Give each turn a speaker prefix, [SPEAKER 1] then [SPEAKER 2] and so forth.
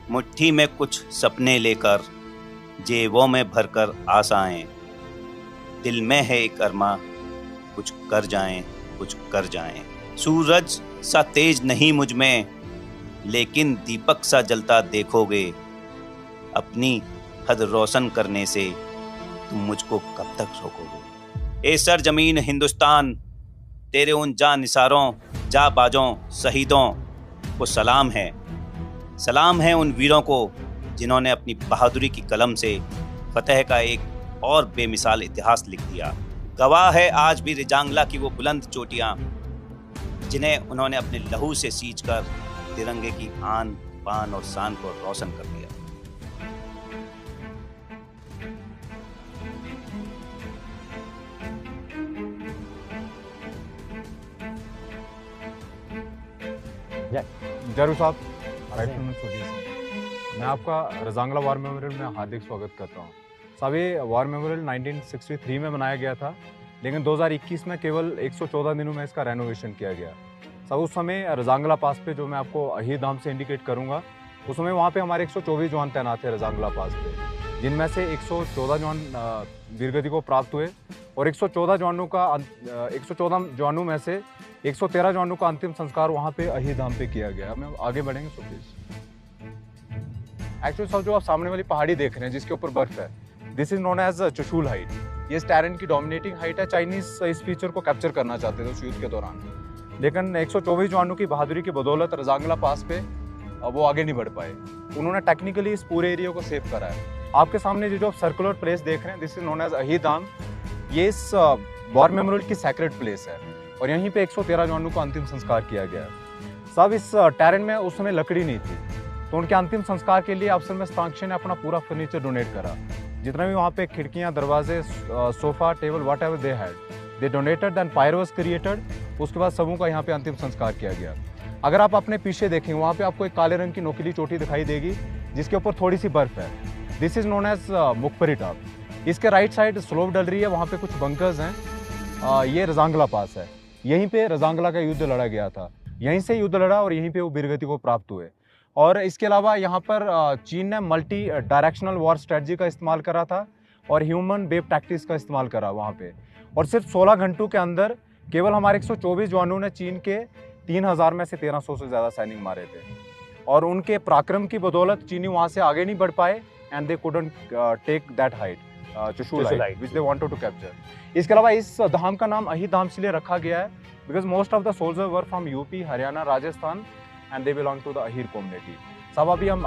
[SPEAKER 1] मुट्ठी में कुछ सपने लेकर, जेबों में भरकर आशाएं, दिल में है एक अरमा, कुछ कर जाएं, कुछ कर जाएं। सूरज सा तेज नहीं मुझ में, लेकिन दीपक सा जलता देखोगे। अपनी हद रोशन करने से तुम मुझको कब तक रोकोगे। ए सर जमीन हिंदुस्तान, तेरे उन जा निसारों, जा बाजों, शहीदों को सलाम है। सलाम है उन वीरों को जिन्होंने अपनी बहादुरी की कलम से फतेह का एक और बेमिसाल इतिहास लिख दिया। गवाह है आज भी रिजांगला की वो बुलंद चोटियां, जिन्हें उन्होंने अपने लहू से सींचकर तिरंगे की आन बान और शान को रोशन कर दिया।
[SPEAKER 2] जरूर साहब, मैं आपका रजांगला वार मेमोरियल में हार्दिक स्वागत करता हूँ। साहब, ये वार मेमोरियल 1963 में बनाया गया था, लेकिन 2021 में केवल 114 दिनों में इसका रेनोवेशन किया गया। साहब, उस समय रजांगला पास पे, जो मैं आपको अहीर धाम से इंडिकेट करूँगा, उस समय वहाँ पे हमारे 124 जवान तैनात थे रजांगला पास पे, जिनमें से 114 जवान वीरगति को प्राप्त हुए और 114 जवानों में से 113 जवानों का अंतिम संस्कार वहाँ पे अहीर धाम पे किया गया। हम आगे बढ़ेंगे सो प्लीज। एक्चुअली साहब, जो आप सामने वाली पहाड़ी देख रहे हैं जिसके ऊपर बर्फ है, this is known as Chushul height. ये इस टैरेन की डोमिनेटिंग हाइट है। चाइनीज इस फीचर को कैप्चर करना चाहते थे उस युद्ध के दौरान, लेकिन 124 जवानों की बहादुरी की बदौलत रजांगला पास पे वो आगे नहीं बढ़ पाए। उन्होंने टेक्निकली इस पूरे एरिया को सेव करा है। आपके सामने जो सर्कुलर प्लेस देख रहे हैं, this is known as Ahir Dham. ये इस वॉर मेमोरियल की सैक्रेड प्लेस है और यहीं पे 113 जवानों को अंतिम संस्कार किया गया। साहब, इस टैरेन में उस समय लकड़ी नहीं थी, तो उनके अंतिम संस्कार के लिए अफसर में स्थांक्ष ने अपना पूरा फर्नीचर डोनेट करा। जितना भी वहाँ पे खिड़कियाँ, दरवाजे, sofa, table, whatever they had, they donated, then fire was created. उसके बाद सबों का यहाँ पे अंतिम संस्कार किया गया। अगर आप अपने पीछे देखेंगे, वहाँ पे आपको एक काले रंग की नोकीली चोटी दिखाई देगी जिसके ऊपर थोड़ी सी बर्फ है। This is known as Mukhpari top. इसके राइट साइड स्लोप डल रही है, वहाँ पे कुछ बंकर्स हैं। ये रजांगला पास है, यहीं पे रजांगला का युद्ध लड़ा गया था। यहीं से युद्ध लड़ा और यहीं पे वो वीरगति को प्राप्त हुए। और इसके अलावा यहाँ पर चीन ने मल्टी डायरेक्शनल वॉर स्ट्रेटजी का इस्तेमाल करा था और ह्यूमन वेव टैक्टिक्स का इस्तेमाल करा वहाँ पे। और सिर्फ 16 घंटों के अंदर केवल हमारे 124 जवानों ने चीन के 3000 में से 1300 से ज़्यादा सैनिक मारे थे। और उनके पराक्रम की बदौलत चीनी वहाँ से आगे नहीं बढ़ पाए and they couldn't take that height, Chushul height, which they wanted to capture. इसके अलावा इस धाम का नाम अहीर धाम इसलिए रखा गया है because most of the soldiers were from UP, Haryana, Rajasthan and they belong to the Ahir community. सब अभी हम